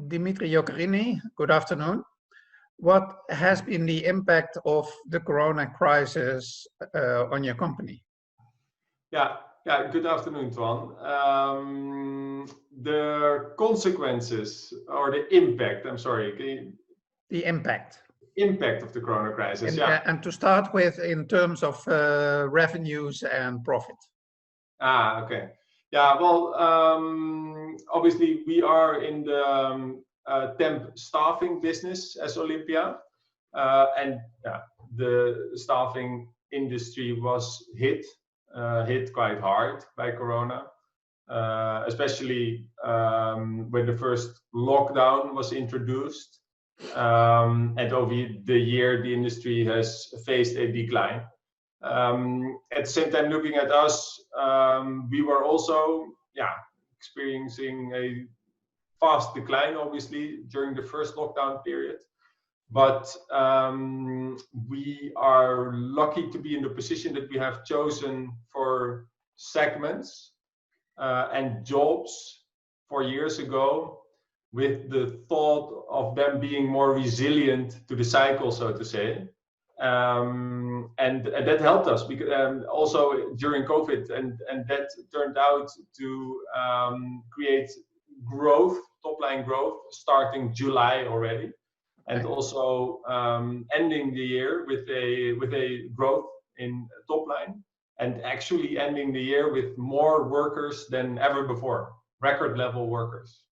Dimitri Yocarini, good afternoon. What has been the impact of the corona crisis on your company? Yeah, good afternoon, Twan. The consequences or the impact, I'm sorry. The impact. Impact of the corona crisis, yeah. And to start with, in terms of revenues and profit. Okay. Yeah, well, obviously we are in the temp staffing business as Olympia. And yeah, the staffing industry was hit quite hard by corona, especially when the first lockdown was introduced. And over the year, the industry has faced a decline. At the same time, looking at us, we were also experiencing a fast decline, obviously, during the first lockdown period. But we are lucky to be in the position that we have chosen for segments and jobs 4 years ago, with the thought of them being more resilient to the cycle, so to say. And that helped us because also during COVID, and that turned out to create growth, top line growth, starting July already, and also ending the year with a growth in top line, and actually ending the year with more workers than ever before, record level workers.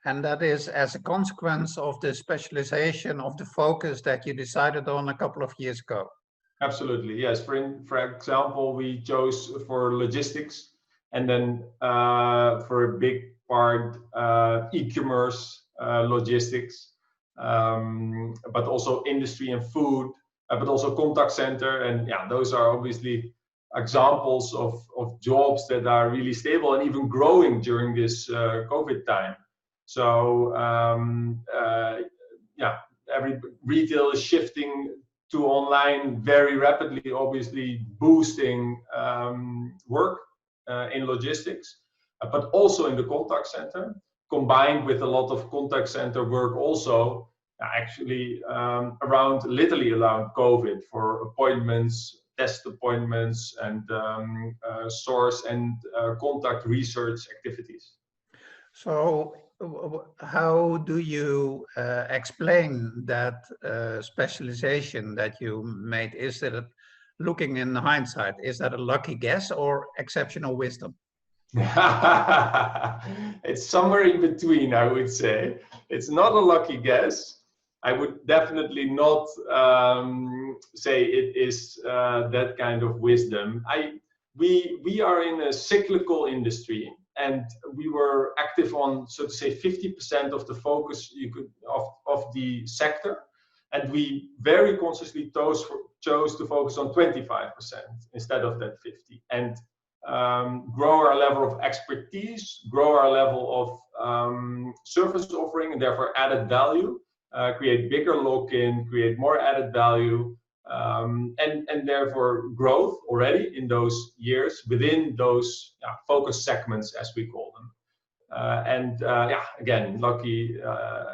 And that is as a consequence of the specialization of the focus that you decided on a couple of years ago. Absolutely, yes. For example, we chose for logistics, and then for a big part e-commerce, logistics, but also industry and food, but also contact center. And yeah, those are obviously examples of jobs that are really stable and even growing during this COVID time. So every retail is shifting to online very rapidly, obviously boosting work in logistics, but also in the contact center, combined with a lot of contact center work also actually literally around COVID, for appointments, test appointments, and source and contact research activities. So how do you explain that specialization that you made? Is it, looking in hindsight, is that a lucky guess or exceptional wisdom? It's somewhere in between, I would say. It's not a lucky guess. I would definitely not say it is that kind of wisdom. We are in a cyclical industry, and we were active on, so to say, 50% of the focus of the sector, and we very consciously chose to focus on 25% instead of that 50%, and grow our level of expertise, grow our level of service offering, and therefore added value, create bigger lock-in, create more added value, and therefore growth already in those years within those focus segments, as we call them. Again, lucky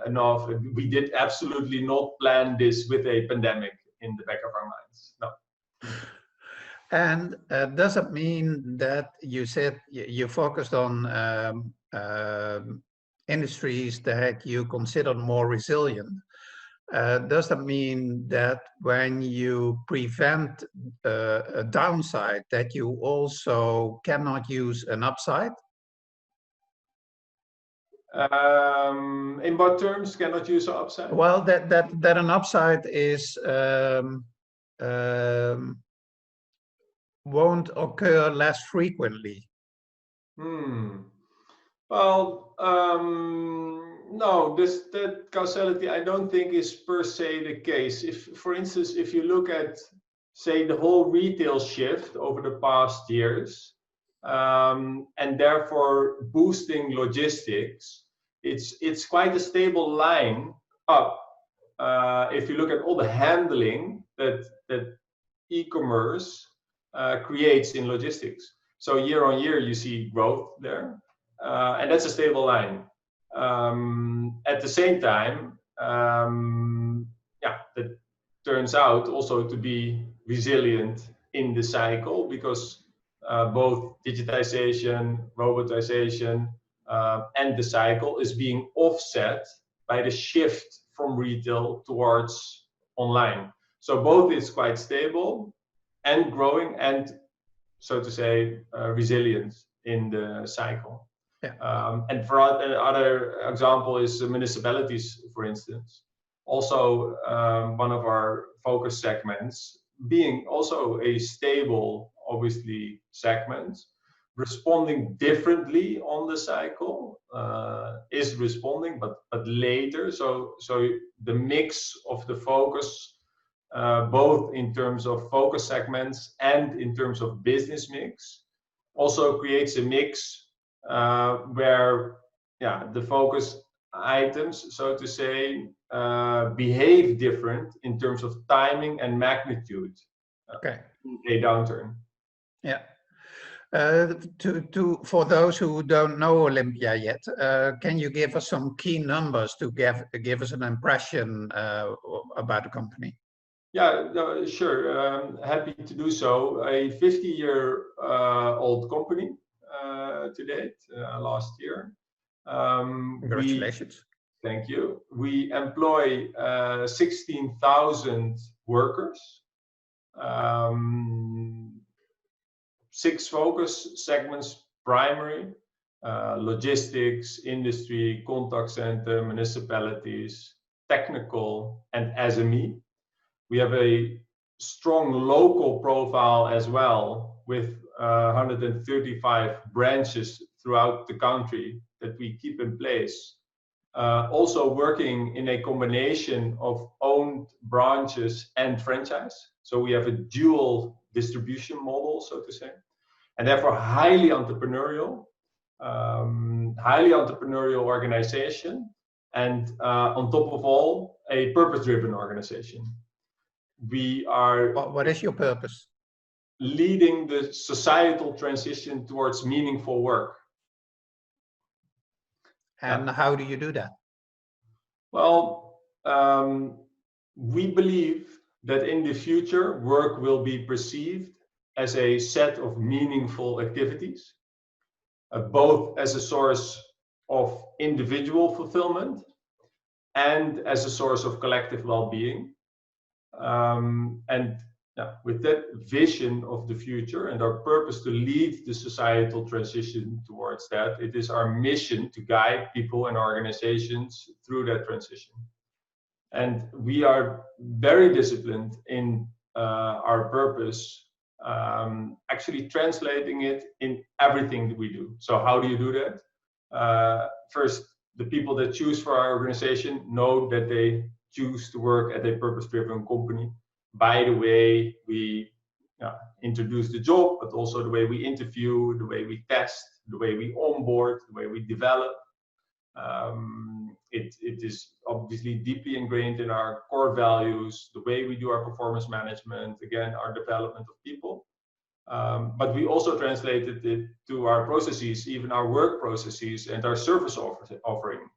enough, we did absolutely not plan this with a pandemic in the back of our minds. No. And does it mean that you said you focused on industries that you consider more resilient? Does that mean that when you prevent a downside, that you also cannot use an upside? In what terms cannot use an upside? Well, that an upside is won't occur less frequently. Well, no, that causality I don't think is per se the case. If, for instance, if you look at, say, the whole retail shift over the past years, and therefore boosting logistics, it's quite a stable line up. If you look at all the handling that e-commerce creates in logistics. So year on year, you see growth there, and that's a stable line. At the same time, that turns out also to be resilient in the cycle, because both digitization, robotization, and the cycle is being offset by the shift from retail towards online. So both is quite stable and growing, and so to say, resilient in the cycle. Yeah. And for other example is municipalities, for instance. Also, one of our focus segments, being also a stable, obviously, segment, responding differently on the cycle, is responding, but later. So the mix of the focus, both in terms of focus segments and in terms of business mix, also creates a mix where the focus items, so to say, behave different in terms of timing and magnitude. Okay. A downturn. Yeah. For those who don't know Olympia yet, can you give us some key numbers to give us an impression about the company? Yeah, no, sure. Happy to do so. A 50-year-old company to date, last year. Congratulations. Thank you. We employ 16,000 workers. 6 focus segments: primary, logistics, industry, contact center, municipalities, technical, and SME. We have a strong local profile as well, with 135 branches throughout the country that we keep in place. Also working in a combination of owned branches and franchise. So we have a dual distribution model, so to say, and therefore highly entrepreneurial organization, and on top of all, a purpose-driven organization. We are. What is your purpose? Leading the societal transition towards meaningful work. And how do you do that? Well, we believe that in the future, work will be perceived as a set of meaningful activities, both as a source of individual fulfillment and as a source of collective well-being. With that vision of the future and our purpose to lead the societal transition towards that, it is our mission to guide people and organizations through that transition. And we are very disciplined in our purpose, actually translating it in everything that we do. So how do you do that? First, the people that choose for our organization know that they choose to work at a purpose-driven company. By the way we introduce the job, but also the way we interview, the way we test, the way we onboard, the way we develop. It is obviously deeply ingrained in our core values, the way we do our performance management, again, our development of people. But we also translated it to our processes, even our work processes and our service offering.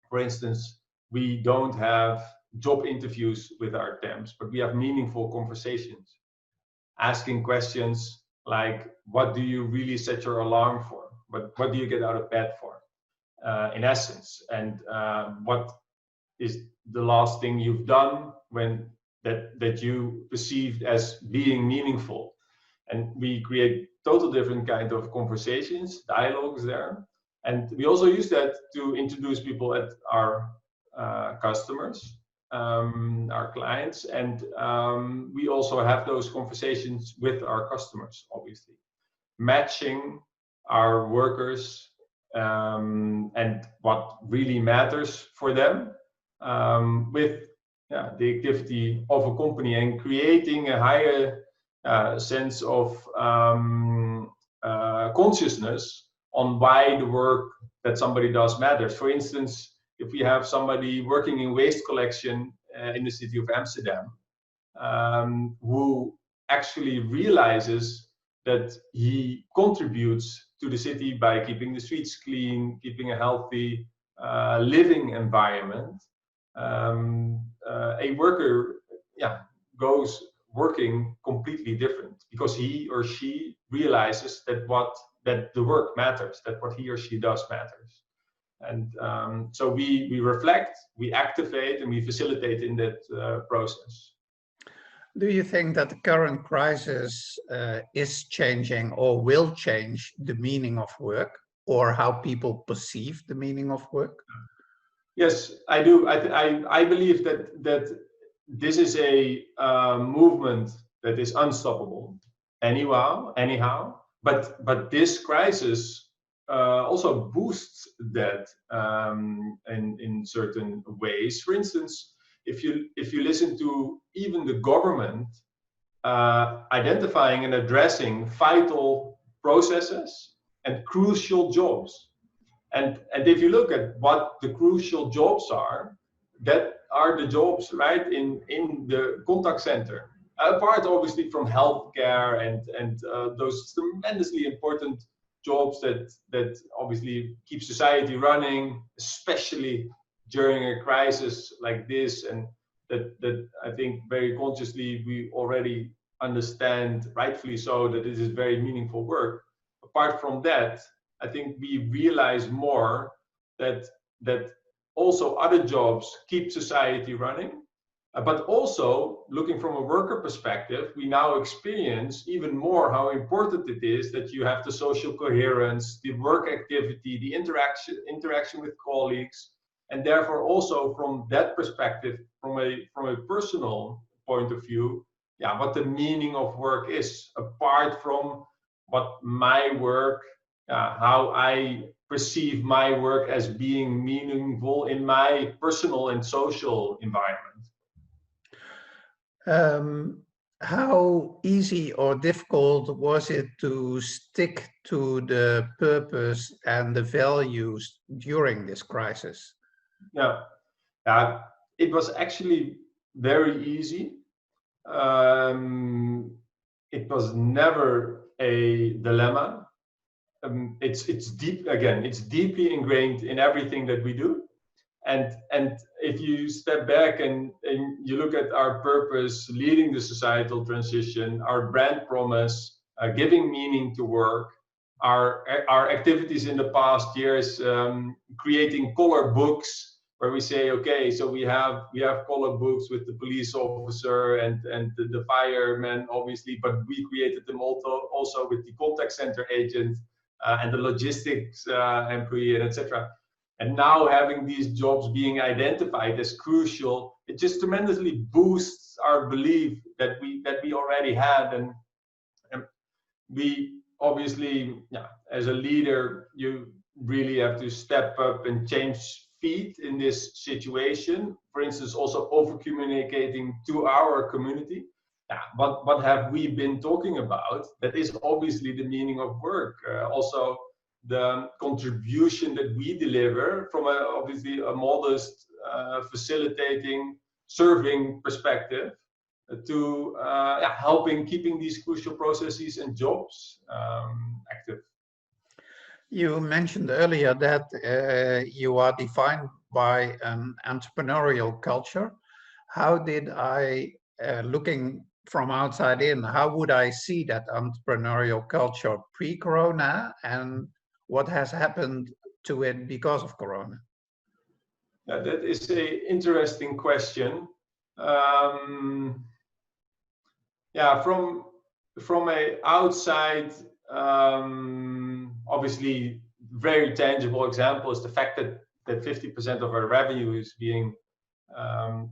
For instance, we don't have job interviews with our temps, but we have meaningful conversations, asking questions like, what do you really set your alarm for? What do you get out of bed for, in essence? And what is the last thing you've done when that you perceived as being meaningful? And we create total different kind of conversations, dialogues there. And we also use that to introduce people at our customers, our clients, and we also have those conversations with our customers, obviously, matching our workers and what really matters for them with the activity of a company, and creating a higher sense of consciousness on why the work that somebody does matters. For instance, if we have somebody working in waste collection in the city of Amsterdam, who actually realizes that he contributes to the city by keeping the streets clean, keeping a healthy living environment, a worker, goes working completely different because he or she realizes that the work matters, that what he or she does matters. And so we reflect, we activate, and we facilitate in that process. Do you think that the current crisis is changing or will change the meaning of work, or how people perceive the meaning of work? Yes, I do. I believe that this is a movement that is unstoppable anyhow. But this crisis also boosts that in certain ways. For instance, if you listen to even the government identifying and addressing vital processes and crucial jobs. And if you look at what the crucial jobs are, that are the jobs, right, in the contact center. Apart, obviously, from healthcare and those tremendously important jobs that obviously keep society running, especially during a crisis like this, and that I think very consciously we already understand, rightfully so, that this is very meaningful work. Apart from that, I think we realize more that also other jobs keep society running, but also looking from a worker perspective, we now experience even more how important it is that you have the social coherence, the work activity, the interaction with colleagues, and therefore also from that perspective, from a personal point of view, what the meaning of work is, apart from what my work, how I perceive my work as being meaningful in my personal and social environment. How easy or difficult was it to stick to the purpose and the values during this crisis? Yeah, it was actually very easy. It was never a dilemma. It's deep, again, it's deeply ingrained in everything that we do. And if you step back and you look at our purpose, leading the societal transition, our brand promise, giving meaning to work, our activities in the past years, creating color books where we say, okay, so we have color books with the police officer and the fireman, obviously, but we created them also with the contact center agent and the logistics employee, and etc. And now having these jobs being identified as crucial, it just tremendously boosts our belief that we already had. And we obviously, as a leader, you really have to step up and change feet in this situation. For instance, also over communicating to our community. What have we been talking about? That is obviously the meaning of work. Also, the contribution that we deliver from obviously a modest facilitating, serving perspective to helping keeping these crucial processes and jobs active. You mentioned earlier that you are defined by an entrepreneurial culture. How did I, looking from outside in, how would I see that entrepreneurial culture pre-corona, and what has happened to it because of corona? Yeah, that is an interesting question. From a outside, obviously very tangible example is the fact that 50% of our revenue is being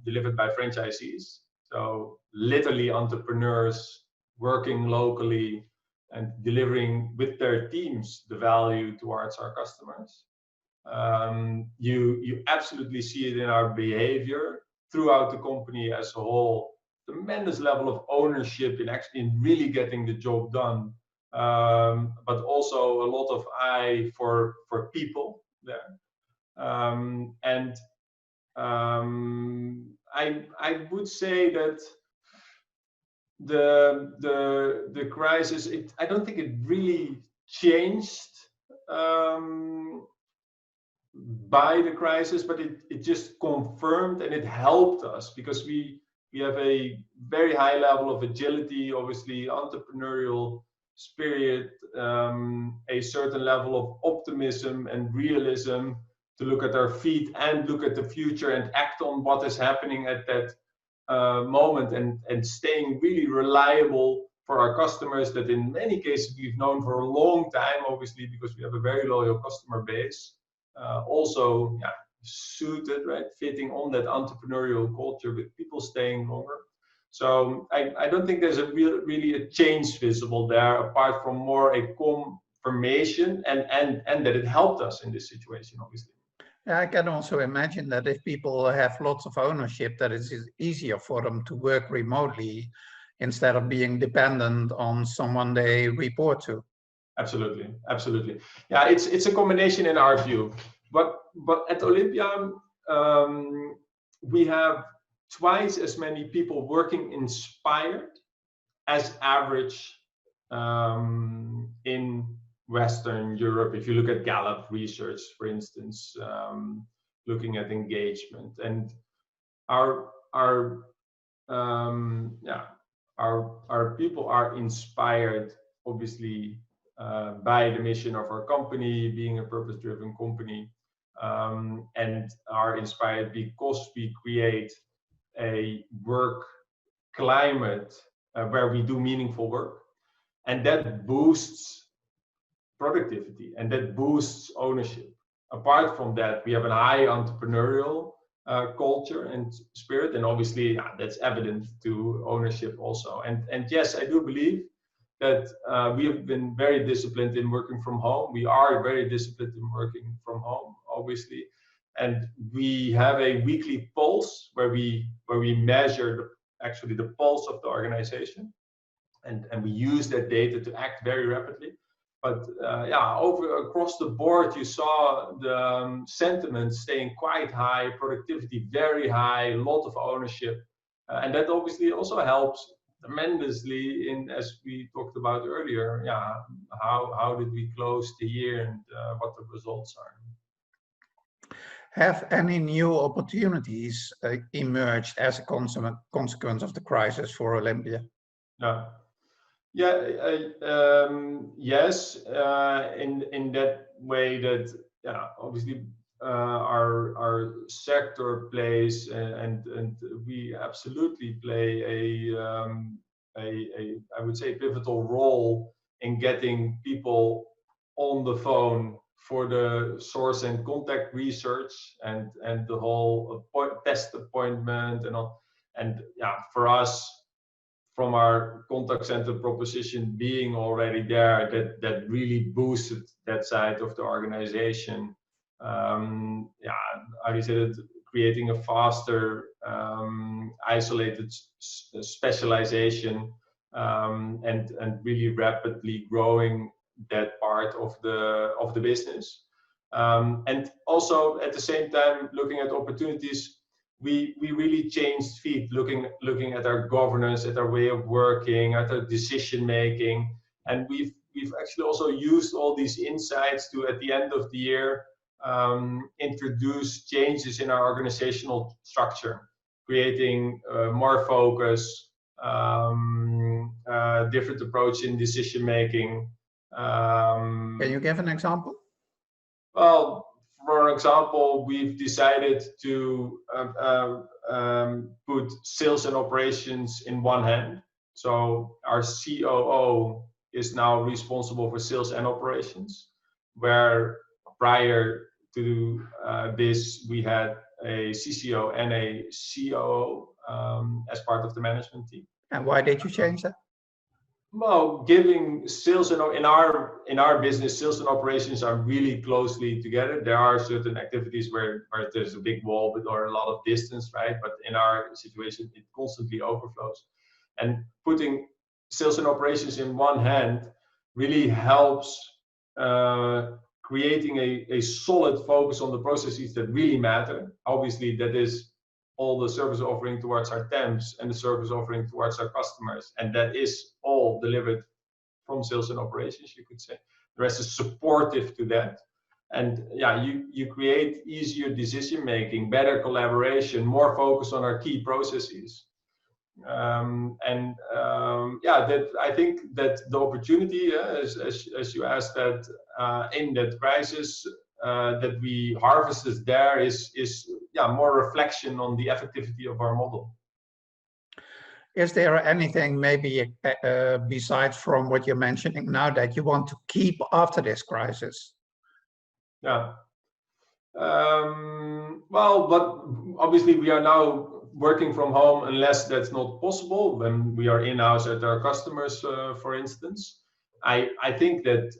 delivered by franchisees. So literally entrepreneurs working locally and delivering with their teams the value towards our customers. You absolutely see it in our behavior throughout the company as a whole. Tremendous level of ownership in really getting the job done, but also a lot of eye for people there. I would say that the crisis, I don't think it really changed by the crisis, but it just confirmed and it helped us because we have a very high level of agility, obviously entrepreneurial spirit, a certain level of optimism and realism to look at our feet and look at the future and act on what is happening at that moment, and staying really reliable for our customers that in many cases we've known for a long time, obviously because we have a very loyal customer base. Also, yeah, suited, right, fitting on that entrepreneurial culture with people staying longer. So I don't think there's really a change visible there, apart from more a confirmation and that it helped us in this situation, obviously. Yeah, I can also imagine that if people have lots of ownership, that it's easier for them to work remotely instead of being dependent on someone they report to. Absolutely, absolutely. Yeah, it's a combination in our view. But at Olympia, we have twice as many people working inspired as average in Western Europe. If you look at Gallup research, for instance, looking at engagement, and our people are inspired, obviously, by the mission of our company, being a purpose-driven company, and are inspired because we create a work climate where we do meaningful work, and that boosts productivity and that boosts ownership. Apart from that, we have a high entrepreneurial culture and spirit, and obviously that's evident to ownership also. And yes, I do believe that we have been very disciplined in working from home. We are very disciplined in working from home, obviously, and we have a weekly pulse where we measure actually the pulse of the organization, and we use that data to act very rapidly. But across the board, you saw the sentiment staying quite high, productivity very high, a lot of ownership, and that obviously also helps tremendously in, as we talked about earlier, how did we close the year and what the results are. Have any new opportunities emerged as a consequence of the crisis for Olympia? Yes, in that way that obviously our sector plays and we absolutely play a I would say pivotal role in getting people on the phone for the source and contact research and the whole test appointment and all. And for us, from our contact center proposition being already there, that really boosted that side of the organization. I said it, creating a faster, isolated specialization, and really rapidly growing that part of the business. And also at the same time, looking at opportunities, we really changed feet, looking at our governance, at our way of working, at our decision making, and we've actually also used all these insights to, at the end of the year, introduce changes in our organizational structure, creating more focus, different approach in decision making. Can you give an example? Well, for example, we've decided to put sales and operations in one hand. So our COO is now responsible for sales and operations, where prior to this, we had a CCO and a COO as part of the management team. And why did you change that? Well, giving sales and in our business, sales and operations are really closely together. There are certain activities where there's a big wall or a lot of distance, right? But in our situation, it constantly overflows. And putting sales and operations in one hand really helps creating a solid focus on the processes that really matter. Obviously, that is all the service offering towards our temps and the service offering towards our customers. And that is all delivered from sales and operations, you could say. The rest is supportive to that. And yeah, you create easier decision making, better collaboration, more focus on our key processes. Yeah, that I think that the opportunity, as you asked, that in that crisis that we harvested there is yeah, more reflection on the effectivity of our model. Is there anything maybe besides from what you're mentioning now that you want to keep after this crisis? Yeah. Well, but obviously we are now working from home unless that's not possible when we are in-house at our customers, for instance. I think that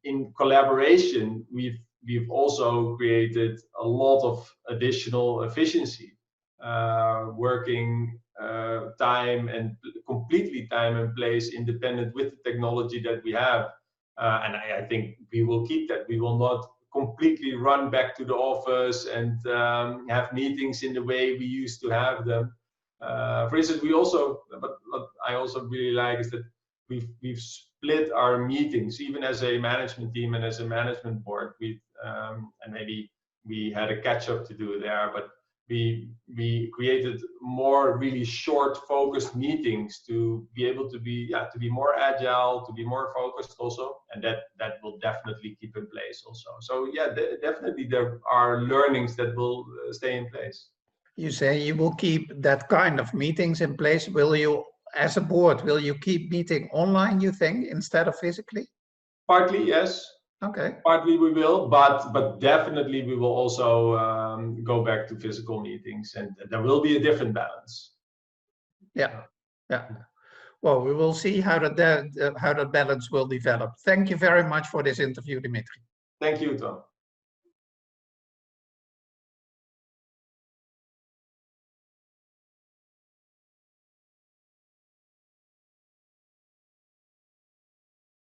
in collaboration, we've also created a lot of additional efficiency, working time and completely time and place independent with the technology that we have. And I think we will keep that. We will not completely run back to the office and have meetings in the way we used to have them. For instance, we also, but what I also really like is that we've split our meetings, even as a management team and as a management board. And maybe we had a catch up to do there, but we created more really short focused meetings to be able to be more agile, to be more focused also, and that will definitely keep in place also. So yeah, definitely there are learnings that will stay in place. You say you will keep that kind of meetings in place. Will you, as a board, will you keep meeting online, you think, instead of physically? Partly, yes. Okay. Partly we will, but definitely we will also go back to physical meetings, and there will be a different balance. Yeah, yeah. Well, we will see how that balance will develop. Thank you very much for this interview, Dimitri. Thank you, Tom.